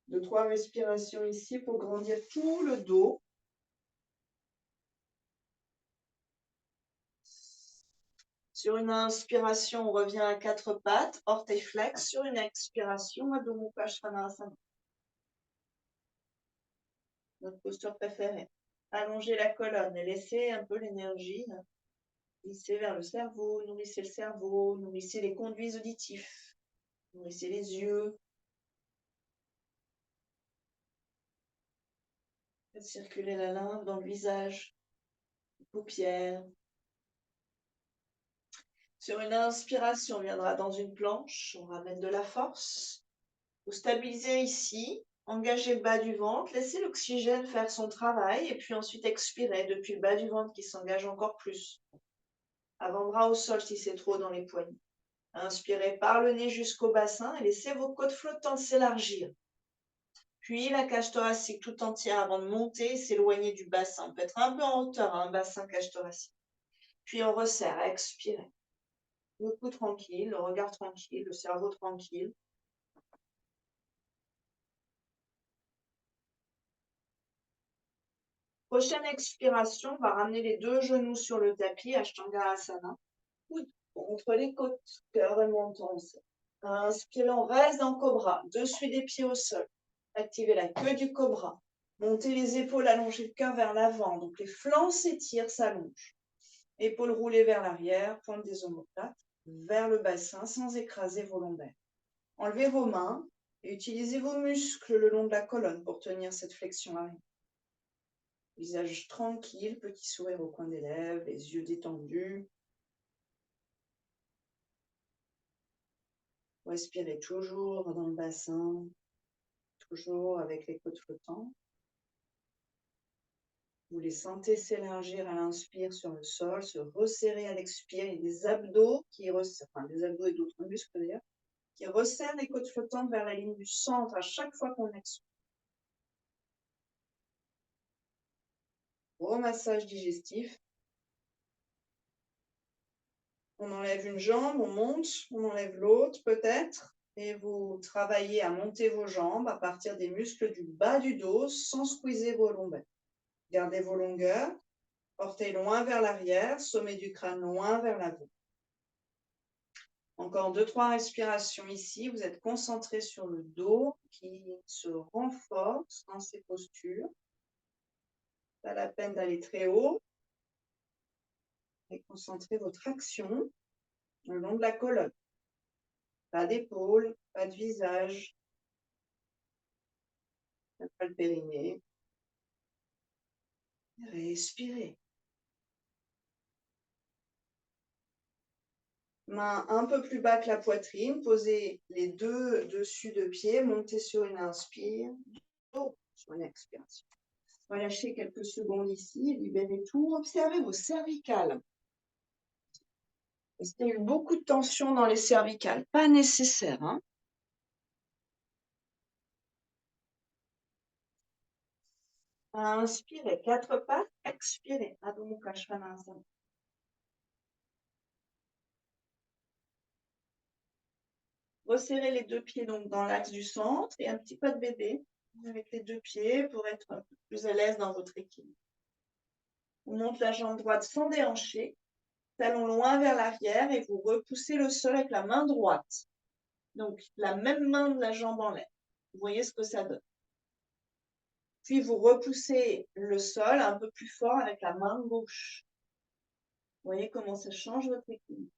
2-3 respirations ici pour grandir tout le dos. Sur une inspiration, on revient à 4 pattes, orteils flex. Sur une expiration, Adho Mukha Svanasana. Notre posture préférée. Allongez la colonne et laissez un peu l'énergie glisser vers le cerveau. Nourrissez le cerveau, nourrissez les conduits auditifs, nourrissez les yeux. Faites circuler la lymphe dans le visage, les paupières. Sur une inspiration, on viendra dans une planche, on ramène de la force. Vous stabilisez ici, engagez le bas du ventre, laissez l'oxygène faire son travail et puis ensuite expirez depuis le bas du ventre qui s'engage encore plus. Avant-bras au sol si c'est trop dans les poignets. Inspirez par le nez jusqu'au bassin et laissez vos côtes flottantes s'élargir. Puis la cage thoracique tout entière avant de monter et s'éloigner du bassin. On peut être un peu en hauteur, bassin, cage thoracique. Puis on resserre, expirez. Le cou tranquille, le regard tranquille, le cerveau tranquille. Prochaine expiration, on va ramener les deux genoux sur le tapis, Ashtangasana. Coude contre les côtes, cœur et menton. Inspirez, on reste dans Cobra, dessus des pieds au sol. Activez la queue du Cobra. Montez les épaules, allongez le cœur vers l'avant. Donc les flancs s'étirent, s'allongent. Épaules roulées vers l'arrière, pointe des omoplates. vers le bassin sans écraser vos lombaires. Enlevez vos mains et utilisez vos muscles le long de la colonne pour tenir cette flexion arrière. Visage tranquille, petit sourire au coin des lèvres, les yeux détendus. Respirez toujours dans le bassin, toujours avec les côtes flottantes. Vous les sentez s'élargir à l'inspire sur le sol, se resserrer à l'expire. Il y a des abdos qui resserrent, enfin des abdos et d'autres muscles d'ailleurs, qui resserrent les côtes flottantes vers la ligne du centre à chaque fois qu'on expire. Gros massage digestif. On enlève une jambe, on monte, on enlève l'autre peut-être, et vous travaillez à monter vos jambes à partir des muscles du bas du dos sans squeezer vos lombaires. Gardez vos longueurs, portez loin vers l'arrière, sommet du crâne loin vers l'avant. Encore 2-3 respirations ici. Vous êtes concentré sur le dos qui se renforce dans ces postures. Pas la peine d'aller très haut. Et concentrez votre action le long de la colonne. Pas d'épaule, pas de visage, pas le périnée. Respirez. Main un peu plus bas que la poitrine. Posez les deux dessus de pied. Montez sur une inspire. Dos sur une expiration. Relâchez quelques secondes ici. Libérez tout. Observez vos cervicales. Est-ce qu'il y a eu beaucoup de tension dans les cervicales? Pas nécessaire. Hein? Inspirez, 4 pattes. Expirez. Adho Mukha Svanasana. Resserrez les deux pieds donc dans l'axe du centre et un petit pas de bébé avec les deux pieds pour être un peu plus à l'aise dans votre équilibre. On monte la jambe droite sans déhancher, talon loin vers l'arrière et vous repoussez le sol avec la main droite. Donc la même main de la jambe en l'air. Vous voyez ce que ça donne. Puis vous repoussez le sol un peu plus fort avec la main gauche. Vous voyez comment ça change votre équilibre.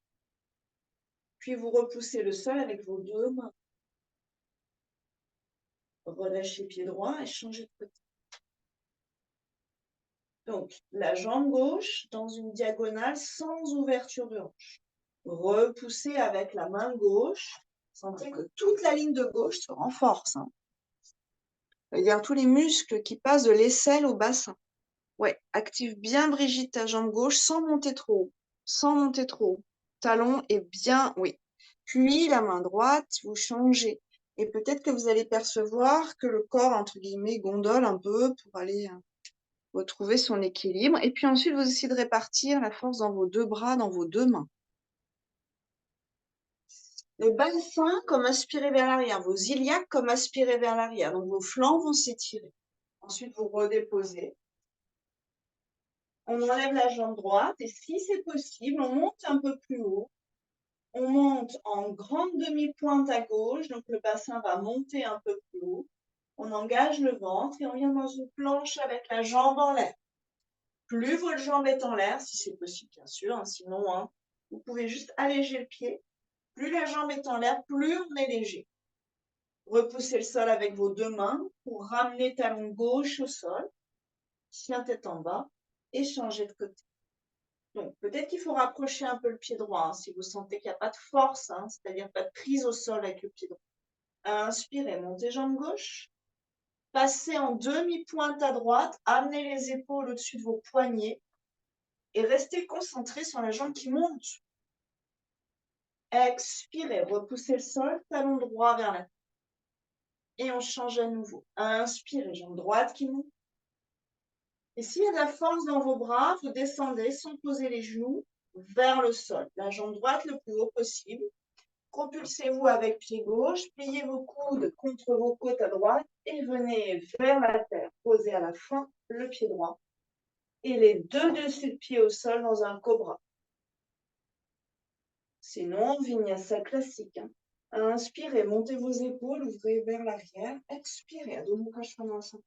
Puis vous repoussez le sol avec vos deux mains. Relâchez pied droit et changez de côté. Donc, la jambe gauche dans une diagonale sans ouverture de hanche. Repoussez avec la main gauche. Sentez que toute la ligne de gauche se renforce. Hein. C'est-à-dire tous les muscles qui passent de l'aisselle au bassin. Ouais, active bien Brigitte ta jambe gauche sans monter trop haut. Sans monter trop haut. Talon est bien, oui. Puis la main droite, vous changez. Et peut-être que vous allez percevoir que le corps, entre guillemets, gondole un peu pour aller retrouver son équilibre. Et puis ensuite, vous essayez de répartir la force dans vos deux bras, dans vos deux mains. Le bassin comme aspiré vers l'arrière, vos iliaques comme aspirés vers l'arrière. Donc vos flancs vont s'étirer. Ensuite, vous redéposez. On enlève la jambe droite et si c'est possible, on monte un peu plus haut. On monte en grande demi-pointe à gauche, donc le bassin va monter un peu plus haut. On engage le ventre et on vient dans une planche avec la jambe en l'air. Plus votre jambe est en l'air, si c'est possible bien sûr, hein, sinon hein, vous pouvez juste alléger le pied. Plus la jambe est en l'air, plus on est léger. Repoussez le sol avec vos deux mains pour ramener talon gauche au sol, chien tête en bas et changer de côté. Donc, peut-être qu'il faut rapprocher un peu le pied droit hein, si vous sentez qu'il n'y a pas de force, hein, c'est-à-dire pas de prise au sol avec le pied droit. Inspirez, montez jambe gauche. Passez en demi-pointe à droite, amenez les épaules au-dessus de vos poignets et restez concentré sur la jambe qui monte. Expirez, repoussez le sol, talon droit vers la tête. Et on change à nouveau. Inspirez, jambe droite qui monte. Et s'il y a de la force dans vos bras, vous descendez sans poser les genoux vers le sol. La jambe droite le plus haut possible. Propulsez-vous avec pied gauche, pliez vos coudes contre vos côtes à droite et venez vers la terre. Posez à la fin le pied droit et les deux dessus de pied au sol dans un cobra. Sinon, vinyasa classique. Hein. Inspirez, montez vos épaules, ouvrez vers l'arrière. Expirez, Adho Mukha Svanasana.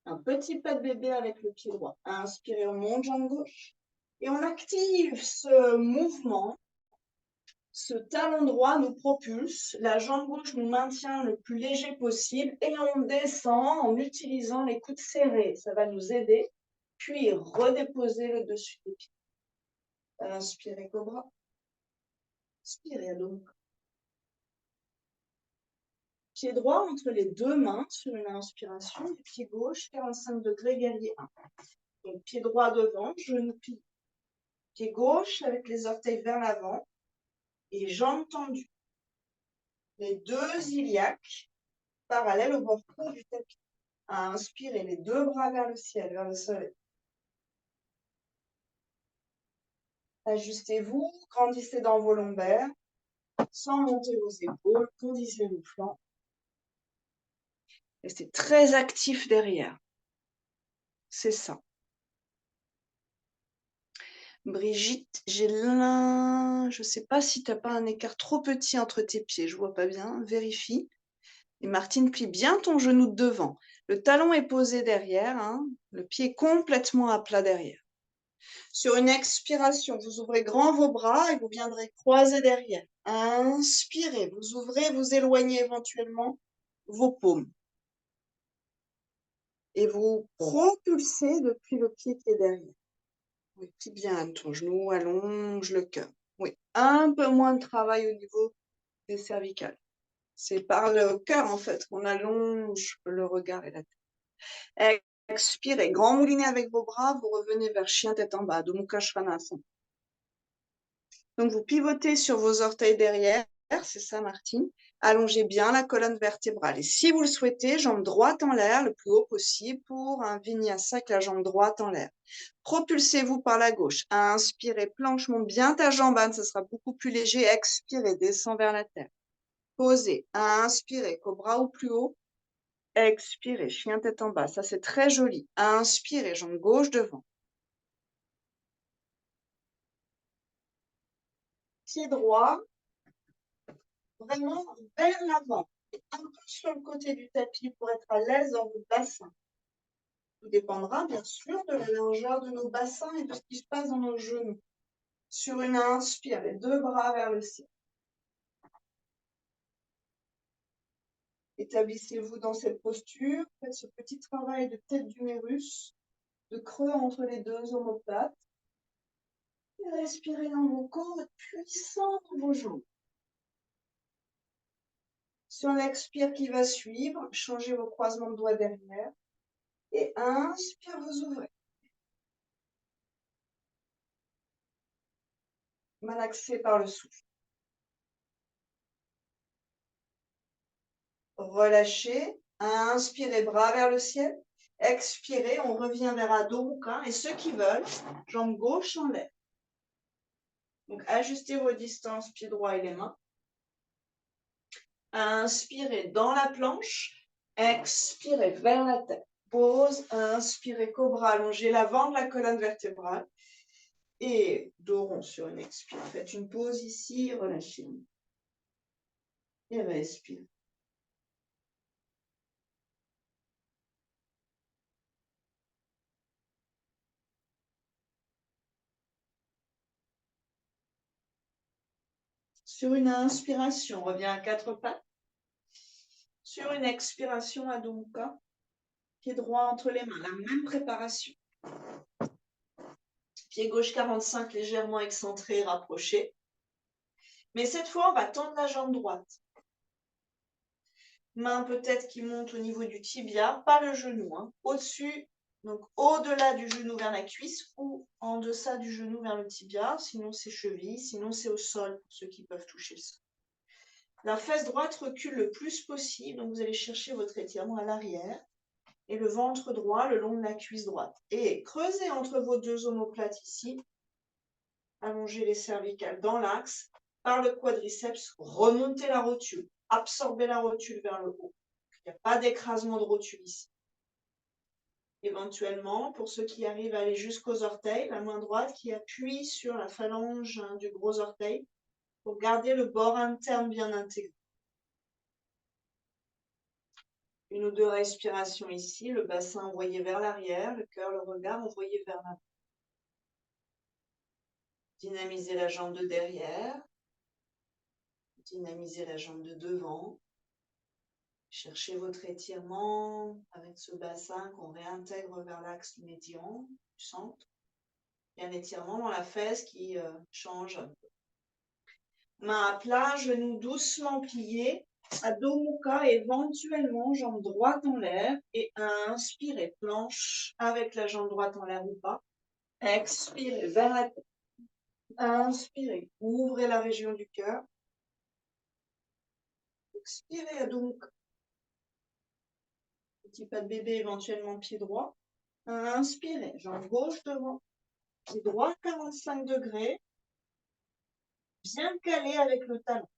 Un petit pas de bébé avec le pied droit. Inspirez, on monte jambe gauche. Et on active ce mouvement. Ce talon droit nous propulse, la jambe gauche nous maintient le plus léger possible et on descend en utilisant les coudes serrés. Ça va nous aider. Puis redéposer le dessus des pieds. Inspirez cobra. Expirez dos. Pied droit entre les deux mains sur une inspiration et pied gauche 45 degrés guerrier 1. Donc pied droit devant, genou plie. Pied gauche avec les orteils vers l'avant et jambes tendues. Les deux iliaques parallèles au bord court du tapis. À inspirer les deux bras vers le ciel, vers le soleil. Ajustez-vous, grandissez dans vos lombaires, sans monter vos épaules, conditionnez vos flancs. Restez très actif derrière. C'est ça. Brigitte, je ne sais pas si tu n'as pas un écart trop petit entre tes pieds, je vois pas bien, vérifie. Et Martine, plie bien ton genou de devant. Le talon est posé derrière, hein. Le pied est complètement à plat derrière. Sur une expiration, vous ouvrez grand vos bras et vous viendrez croiser derrière. Inspirez, vous ouvrez, vous éloignez éventuellement vos paumes. Et vous propulsez depuis le pied qui est derrière. Oui, plie bien ton genou, allonge le cœur. Oui, un peu moins de travail au niveau des cervicales. C'est par le cœur, en fait, qu'on allonge le regard et la tête. Expirez, grand moulinet avec vos bras, vous revenez vers chien tête en bas, Adho Mukha Svanasana. Donc, vous pivotez sur vos orteils derrière, c'est ça, Martine. Allongez bien la colonne vertébrale. Et si vous le souhaitez, jambe droite en l'air, le plus haut possible pour un vinyasa avec la jambe droite en l'air. Propulsez-vous par la gauche. Inspirez, planche, monte bien ta jambe, ça sera beaucoup plus léger. Expirez, descend vers la terre. Posez. Inspirez, cobra ou plus haut. Expirez, chien tête en bas. Ça, c'est très joli. Inspirez, jambe gauche devant. Pied droit, vraiment vers l'avant. Un peu sur le côté du tapis pour être à l'aise dans votre bassin. Tout dépendra bien sûr de la largeur de nos bassins et de ce qui se passe dans nos genoux. Sur une inspire, les deux bras vers le ciel. Établissez-vous dans cette posture. Faites ce petit travail de tête d'humérus, de creux entre les deux omoplates. Et respirez dans vos côtes, puissant dans vos jambes. Sur l'expire qui va suivre, changez vos croisements de doigts derrière. Et inspire, vous ouvrez. Malaxé par le souffle. Relâchez. Inspirez, bras vers le ciel. Expirez, on revient vers Adho Mukha. Et ceux qui veulent, jambe gauche en l'air. Donc, ajustez vos distances, pieds droits et les mains. Inspirez dans la planche. Expirez vers la tête. Pause. Inspirez, cobra. Allongez l'avant de la colonne vertébrale. Et dos rond sur une expire. Faites une pause ici, relâchez. Et respire. Sur une inspiration, on revient à quatre pattes. Sur une expiration, Adho Mukha. Pied droit entre les mains, la même préparation. Pied gauche 45, légèrement excentré, rapproché. Mais cette fois, on va tendre la jambe droite. Main peut-être qui monte au niveau du tibia, pas le genou, hein. Au-dessus, donc au-delà du genou vers la cuisse ou en deçà du genou vers le tibia, sinon c'est cheville, sinon c'est au sol pour ceux qui peuvent toucher le sol. La fesse droite recule le plus possible, donc vous allez chercher votre étirement à l'arrière et le ventre droit le long de la cuisse droite. Et creusez entre vos deux omoplates ici, allongez les cervicales dans l'axe, par le quadriceps, remontez la rotule, absorbez la rotule vers le haut. Il n'y a pas d'écrasement de rotule ici. Éventuellement, pour ceux qui arrivent à aller jusqu'aux orteils, la main droite qui appuie sur la phalange du gros orteil pour garder le bord interne bien intégré. Une ou deux respirations ici, le bassin envoyé vers l'arrière, le cœur, le regard envoyé vers l'avant. Dynamisez la jambe de derrière. Dynamisez la jambe de devant. Cherchez votre étirement avec ce bassin qu'on réintègre vers l'axe du médian, du centre. Il y a un étirement dans la fesse qui change un peu. Main à plat, genoux doucement pliés. Adho Mukha, éventuellement jambe droite en l'air. Et inspirez, planche avec la jambe droite en l'air ou pas. Expirez vers la tête. Inspirez, ouvrez la région du cœur. Expirez, Adho Mukha. Petit pas de bébé, éventuellement pied droit. Inspirez, jambe gauche devant. Pied droit, 45 degrés. Bien calé avec le talon.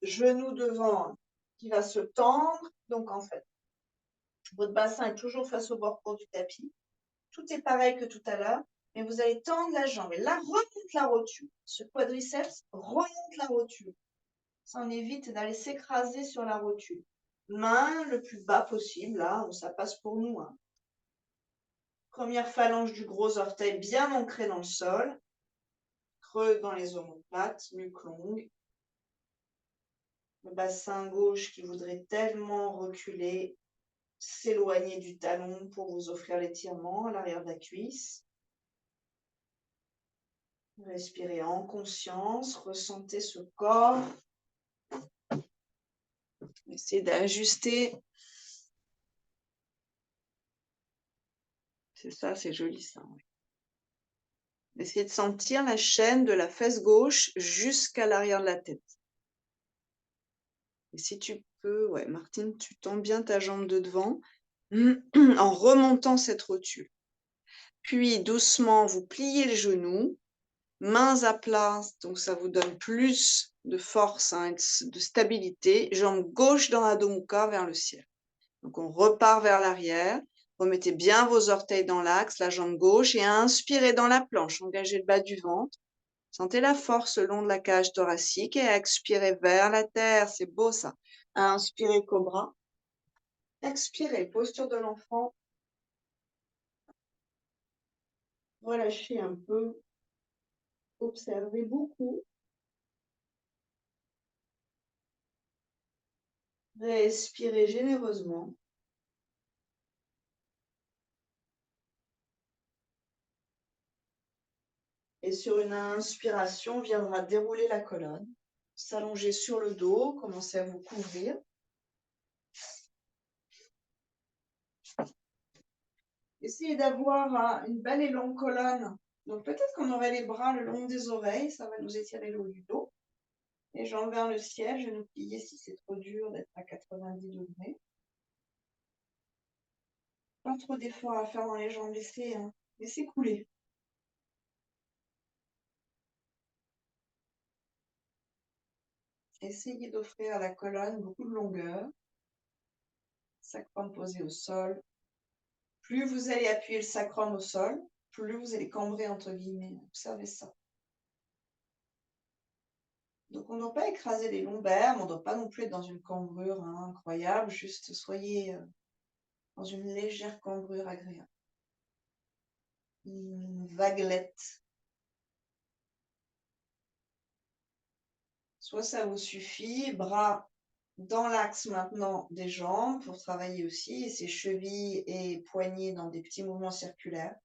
Genou devant qui va se tendre. Donc, en fait, votre bassin est toujours face au bord court du tapis. Tout est pareil que tout à l'heure, mais vous allez tendre la jambe. Et là, remonte la rotule. Ce quadriceps remonte la rotule. Ça en évite d'aller s'écraser sur la rotule. Main le plus bas possible, là, où ça passe pour nous. Hein. Première phalange du gros orteil bien ancrée dans le sol. Creux dans les omoplates, nuque longue. Le bassin gauche qui voudrait tellement reculer, s'éloigner du talon pour vous offrir l'étirement à l'arrière de la cuisse. Respirez en conscience, ressentez ce corps. Essayez d'ajuster. C'est ça, c'est joli ça. Ouais. Essayez de sentir la chaîne de la fesse gauche jusqu'à l'arrière de la tête. Et si tu peux, ouais, Martine, tu tends bien ta jambe de devant en remontant cette rotule. Puis doucement, vous pliez le genou, mains à plat, donc ça vous donne plus de force hein, de stabilité. Jambe gauche dans Adho Mukha vers le ciel. Donc on repart vers l'arrière. Remettez bien vos orteils dans l'axe, la jambe gauche, et inspirez dans la planche. Engagez le bas du ventre. Sentez la force le long de la cage thoracique et expirez vers la terre. C'est beau ça. Inspirez cobra. Expirez, posture de l'enfant. Relâchez un peu. Observez beaucoup. Respirez généreusement. Et sur une inspiration, viendra dérouler la colonne. S'allonger sur le dos, commencez à vous couvrir. Essayez d'avoir une belle et longue colonne. Donc peut-être qu'on aurait les bras le long des oreilles, ça va nous étirer le haut du dos. Les jambes vers le ciel, genoux pliés si c'est trop dur d'être à 90 degrés. Pas trop d'efforts à faire dans les jambes, laissez couler. Essayez d'offrir à la colonne beaucoup de longueur. Sacrum posé au sol. Plus vous allez appuyer le sacrum au sol, plus vous allez cambrer entre guillemets. Observez ça. Donc on ne doit pas écraser les lombaires, mais on ne doit pas non plus être dans une cambrure incroyable. Juste soyez dans une légère cambrure agréable. Une vaguelette. Soit ça vous suffit, bras dans l'axe maintenant des jambes pour travailler aussi, et ses chevilles et poignets dans des petits mouvements circulaires,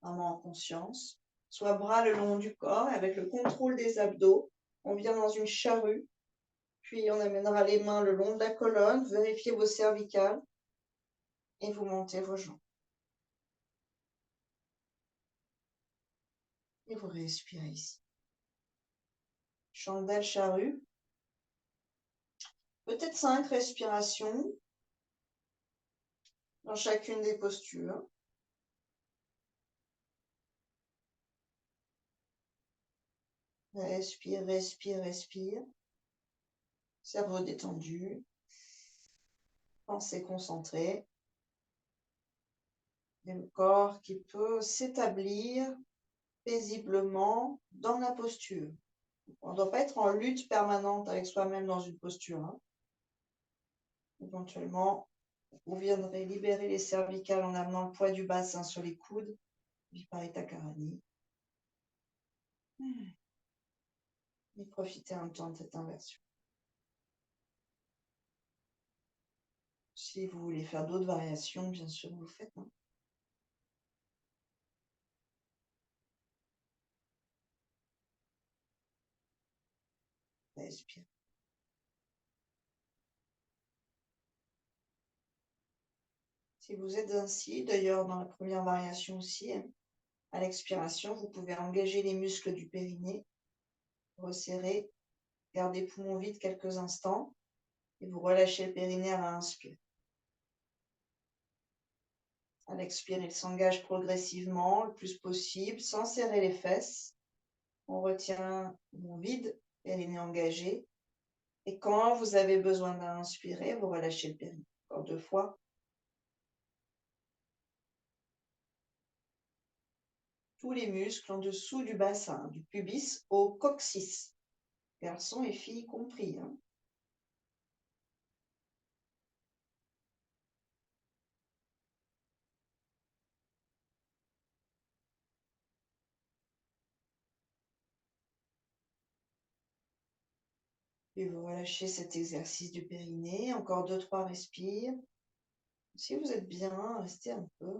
vraiment en conscience. Soit bras le long du corps avec le contrôle des abdos. On vient dans une charrue, puis on amènera les mains le long de la colonne, vérifiez vos cervicales et vous montez vos jambes. Et vous respirez ici. Chandelle charrue. Peut-être 5 respirations dans chacune des postures. Respire, respire, respire. Cerveau détendu. Pensée concentrée. Et le corps qui peut s'établir paisiblement dans la posture. On ne doit pas être en lutte permanente avec soi-même dans une posture. Hein. Éventuellement, vous viendrez libérer les cervicales en amenant le poids du bassin sur les coudes. Viparita Karani. Et profitez un temps de cette inversion. Si vous voulez faire d'autres variations, bien sûr, vous faites. Hein. Expire. Si vous êtes ainsi, d'ailleurs dans la première variation aussi, hein, à l'expiration, vous pouvez engager les muscles du périnée, resserrer, garder poumon vide quelques instants et vous relâchez le périnée à l'inspire. À l'expire, il s'engage progressivement, le plus possible, sans serrer les fesses. On retient poumon vide, périnée engagé. Et quand vous avez besoin d'inspirer, vous relâchez le périnée. Encore 2 fois. Tous les muscles en dessous du bassin, du pubis au coccyx. Garçons et filles compris. Hein. Et vous relâchez cet exercice du périnée. Encore 2-3 respires. Si vous êtes bien, restez un peu.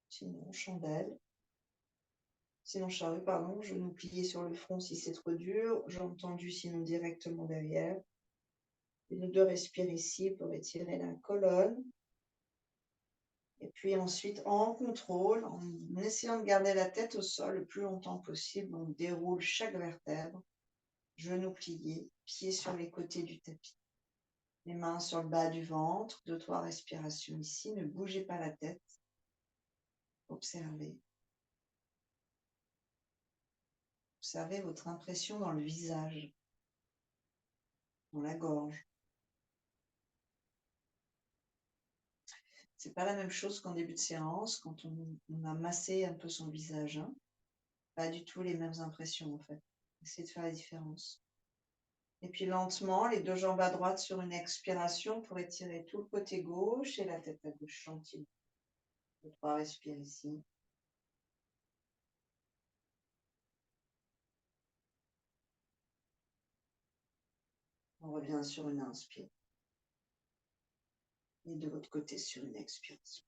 Sinon, chandelle. Sinon, charrue, pardon. Genoux pliés sur le front si c'est trop dur. Jambes tendues, sinon directement derrière. 1 ou 2 respires ici pour étirer la colonne. Et puis ensuite, en contrôle, en essayant de garder la tête au sol le plus longtemps possible, on déroule chaque vertèbre. Genoux pliés, pieds sur les côtés du tapis. Les mains sur le bas du ventre, 2-3 respirations ici. Ne bougez pas la tête. Observez. Observez votre impression dans le visage, dans la gorge. C'est pas la même chose qu'en début de séance, quand on a massé un peu son visage. Hein. Pas du tout les mêmes impressions en fait. Essayez de faire la différence. Et puis lentement, les 2 jambes à droite sur une expiration pour étirer tout le côté gauche et la tête à gauche gentiment. 2-3 respires ici. On revient sur une inspire. Et de l'autre côté sur une expiration.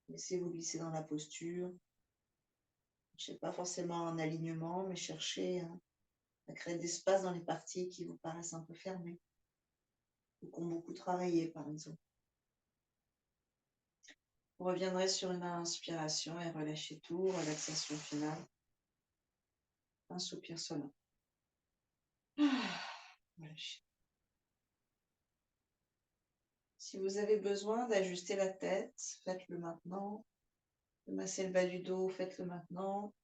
Laissez-vous glisser dans la posture. Ne cherchez pas forcément un alignement, mais cherchez à créer de l'espace dans les parties qui vous paraissent un peu fermées ou qui ont beaucoup travaillé, par exemple. Vous reviendrez sur une inspiration et relâchez tout, relaxation finale. Un soupir sonore. Relâchez. Si vous avez besoin d'ajuster la tête, faites-le maintenant. De masser le bas du dos, faites-le maintenant.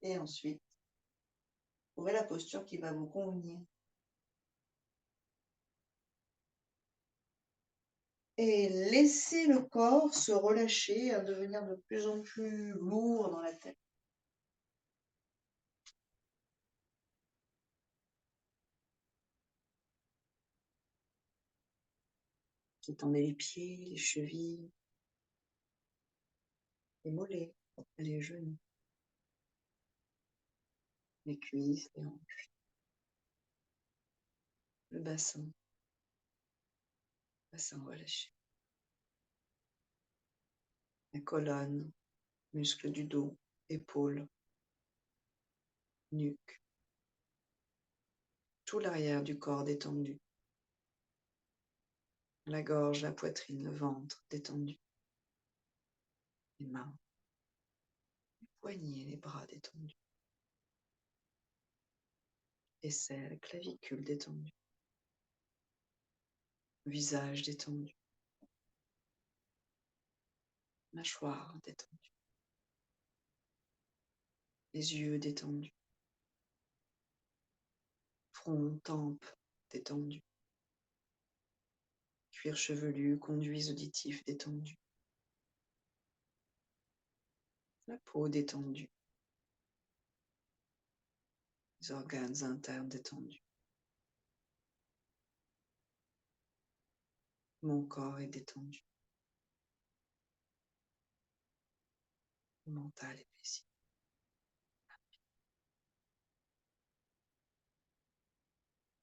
Et ensuite, trouvez la posture qui va vous convenir. Et laissez le corps se relâcher, à devenir de plus en plus lourd dans la tête. Étendez les pieds, les chevilles, les mollets, les genoux, les cuisses, les hanches, le bassin relâché, la colonne, muscles du dos, épaules, nuque, tout l'arrière du corps détendu, la gorge, la poitrine, le ventre détendu, les mains, les poignets, les bras détendus, aisselles, clavicules détendues, visage détendu, mâchoire détendue, les yeux détendus, front, tempes détendus, cuir chevelu, conduits auditifs détendus, la peau détendue, les organes internes détendus. Mon corps est détendu. Mon mental est paisible.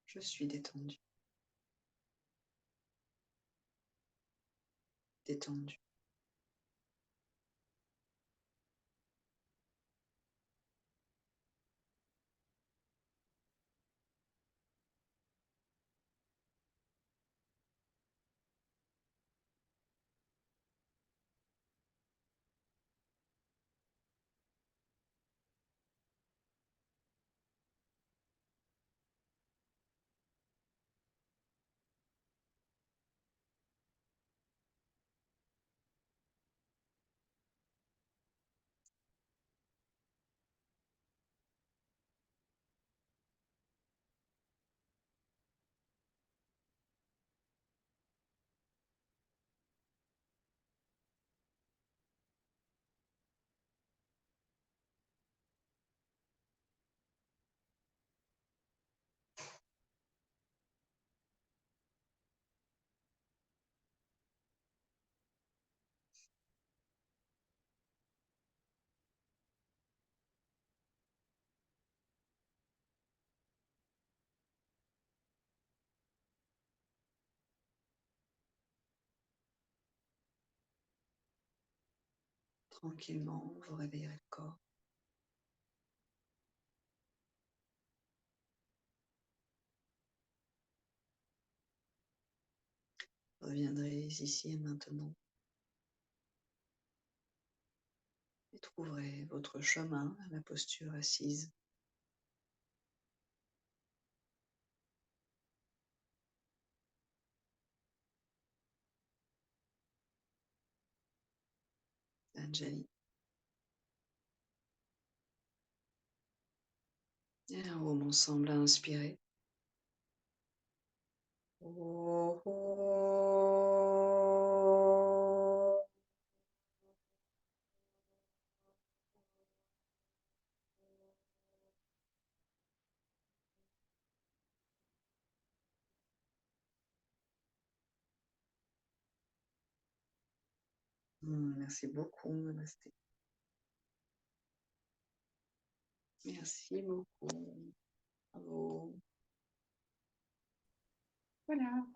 Je suis détendu. Détendu. Tranquillement, vous réveillerez le corps. Reviendrez ici et maintenant et trouverez votre chemin à la posture assise. Anjali. Et un rôme ensemble à inspirer. Oh, oh. Merci beaucoup, Namasté. Merci beaucoup. Bravo. Voilà.